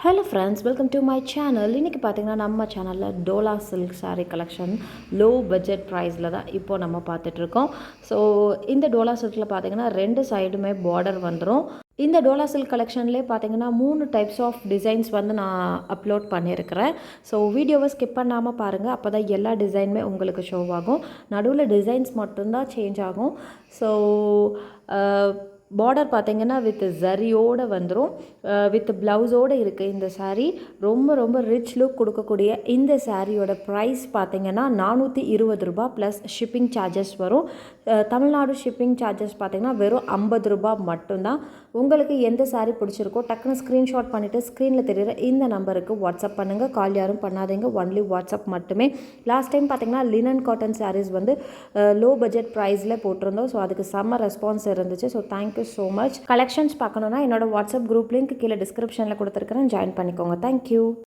Hello friends, welcome to my channel. இன்றைக்கி பார்த்திங்கன்னா நம்ம சேனலில் Dola silk sari collection low budget ப்ரைஸில் தான் இப்போது நம்ம பார்த்துட்ருக்கோம். ஸோ இந்த டோலா சில்கில் பார்த்திங்கன்னா 2 சைடுமே பார்டர் வந்துடும். இந்த டோலா சில்க் கலெக்ஷன்லேயே பார்த்திங்கன்னா 3 டைப்ஸ் ஆஃப் டிசைன்ஸ் வந்து நான் அப்லோட் பண்ணியிருக்கிறேன். ஸோ வீடியோவை ஸ்கிப் பண்ணாமல் பாருங்கள், அப்போ தான் எல்லா டிசைனுமே உங்களுக்கு ஷோ ஆகும். நடுவில் டிசைன்ஸ் மட்டும்தான் சேஞ்ச் ஆகும். ஸோ பார்டர் பார்த்திங்கன்னா வித் ஜரியோடு வந்துடும், வித் ப்ளவுஸோடு இருக்குது இந்த சாரீ. ரொம்ப ரொம்ப ரிச் லுக் கொடுக்கக்கூடிய இந்த சாரியோட ப்ரைஸ் பார்த்திங்கன்னா 420 ரூபா ப்ளஸ் ஷிப்பிங் சார்ஜஸ் வரும். தமிழ்நாடு ஷிப்பிங் சார்ஜஸ் பார்த்திங்கன்னா வெறும் 50 ரூபா மட்டும்தான். உங்களுக்கு எந்த சாரீ பிடிச்சிருக்கோ டக்குன்னு ஸ்க்ரீன்ஷாட் பண்ணிவிட்டு ஸ்க்ரீனில் தெரியுற இந்த நம்பருக்கு வாட்ஸ்அப் பண்ணுங்கள். கால் யாரும் பண்ணாதீங்க, ஒன்லி வாட்ஸ்அப் மட்டுமே. லாஸ்ட் டைம் பார்த்திங்கன்னா லினன் காட்டன் சாரீஸ் வந்து லோ பட்ஜெட் ப்ரைஸில் போட்டிருந்தோம். ஸோ அதுக்கு செம்ம ரெஸ்பான்ஸ் இருந்துச்சு. So thank you so much. Collections பார்க்கணுன்னா என்னோட வாட்ஸ்அப் குரூப் லிங்க் கீழே டிஸ்கிரிப்ஷனில் கொடுத்துருக்கிறேன், ஜாயின் பண்ணிக்கோங்க. தேங்க்யூ.